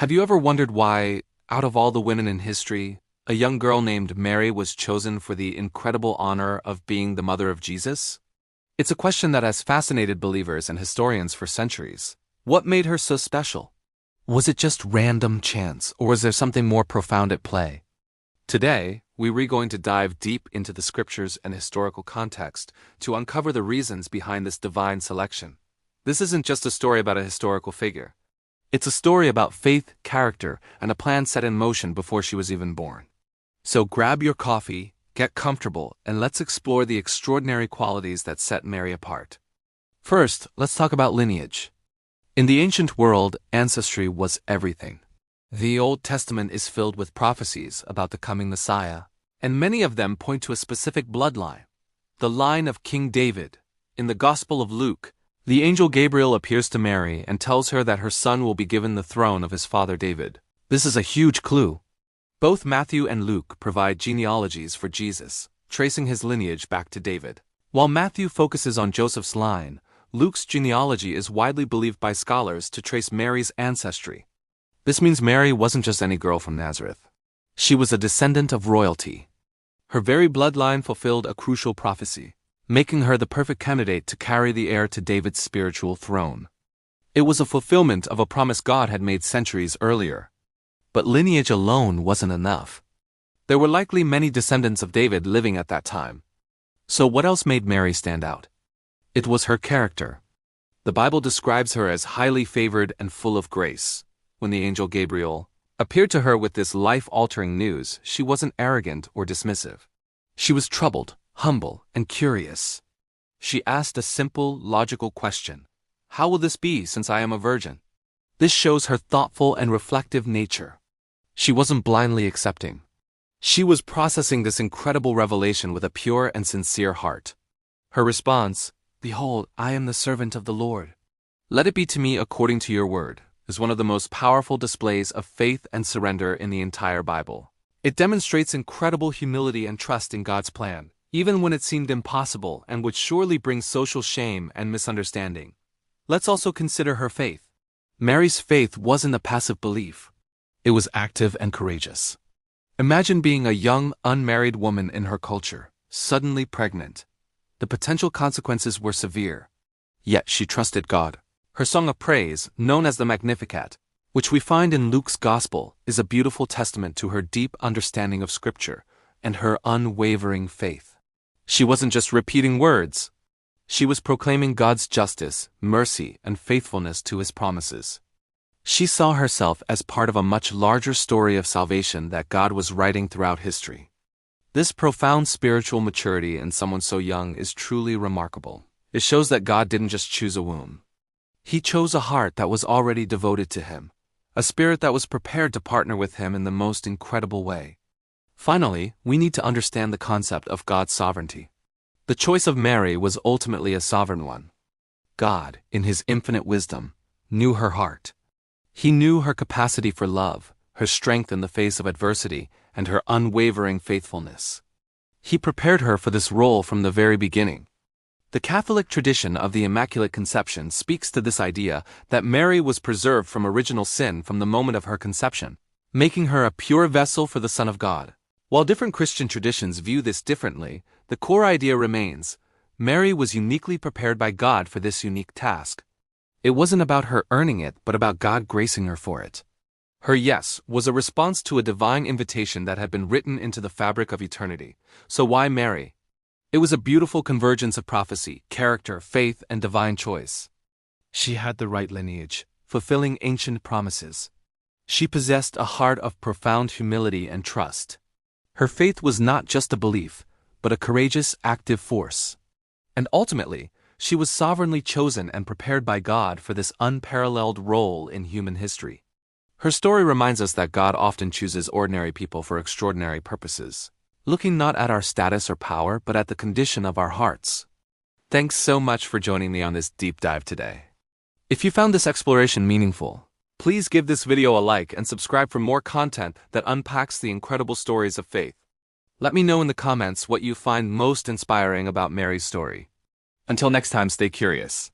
Have you ever wondered why, out of all the women in history, a young girl named Mary was chosen for the incredible honor of being the mother of Jesus? It's a question that has fascinated believers and historians for centuries. What made her so special? Was it just random chance, or was there something more profound at play? Today, we're going to dive deep into the scriptures and historical context to uncover the reasons behind this divine selection. This isn't just a story about a historical figure. It's a story about faith, character, and a plan set in motion before she was even born. So grab your coffee, get comfortable, and let's explore the extraordinary qualities that set Mary apart. First, let's talk about lineage. In the ancient world, ancestry was everything. The Old Testament is filled with prophecies about the coming Messiah, and many of them point to a specific bloodline, the line of King David. In the Gospel of Luke, the angel Gabriel appears to Mary and tells her that her son will be given the throne of his father David. This is a huge clue. Both Matthew and Luke provide genealogies for Jesus, tracing his lineage back to David. While Matthew focuses on Joseph's line, Luke's genealogy is widely believed by scholars to trace Mary's ancestry. This means Mary wasn't just any girl from Nazareth. She was a descendant of royalty. Her very bloodline fulfilled a crucial prophecy, making her the perfect candidate to carry the heir to David's spiritual throne. It was a fulfillment of a promise God had made centuries earlier. But lineage alone wasn't enough. There were likely many descendants of David living at that time. So what else made Mary stand out? It was her character. The Bible describes her as highly favored and full of grace. When the angel Gabriel appeared to her with this life-altering news, she wasn't arrogant or dismissive. She was troubled, humble, and curious. She asked a simple, logical question. How will this be since I am a virgin? This shows her thoughtful and reflective nature. She wasn't blindly accepting. She was processing this incredible revelation with a pure and sincere heart. Her response, "Behold, I am the servant of the Lord. Let it be to me according to your word," is one of the most powerful displays of faith and surrender in the entire Bible. It demonstrates incredible humility and trust in God's plan, even when it seemed impossible and would surely bring social shame and misunderstanding. Let's also consider her faith. Mary's faith wasn't a passive belief. It was active and courageous. Imagine being a young, unmarried woman in her culture, suddenly pregnant. The potential consequences were severe. Yet she trusted God. Her song of praise, known as the Magnificat, which we find in Luke's Gospel, is a beautiful testament to her deep understanding of Scripture and her unwavering faith. She wasn't just repeating words. She was proclaiming God's justice, mercy, and faithfulness to His promises. She saw herself as part of a much larger story of salvation that God was writing throughout history. This profound spiritual maturity in someone so young is truly remarkable. It shows that God didn't just choose a womb. He chose a heart that was already devoted to Him, a spirit that was prepared to partner with Him in the most incredible way. Finally, we need to understand the concept of God's sovereignty. The choice of Mary was ultimately a sovereign one. God, in His infinite wisdom, knew her heart. He knew her capacity for love, her strength in the face of adversity, and her unwavering faithfulness. He prepared her for this role from the very beginning. The Catholic tradition of the Immaculate Conception speaks to this idea that Mary was preserved from original sin from the moment of her conception, making her a pure vessel for the Son of God. While different Christian traditions view this differently, the core idea remains: Mary was uniquely prepared by God for this unique task. It wasn't about her earning it, but about God gracing her for it. Her yes was a response to a divine invitation that had been written into the fabric of eternity. So why Mary? It was a beautiful convergence of prophecy, character, faith, and divine choice. She had the right lineage, fulfilling ancient promises. She possessed a heart of profound humility and trust. Her faith was not just a belief, but a courageous, active force. And ultimately, she was sovereignly chosen and prepared by God for this unparalleled role in human history. Her story reminds us that God often chooses ordinary people for extraordinary purposes, looking not at our status or power, but at the condition of our hearts. Thanks so much for joining me on this deep dive today. If you found this exploration meaningful, please give this video a like and subscribe for more content that unpacks the incredible stories of faith. Let me know in the comments what you find most inspiring about Mary's story. Until next time, stay curious.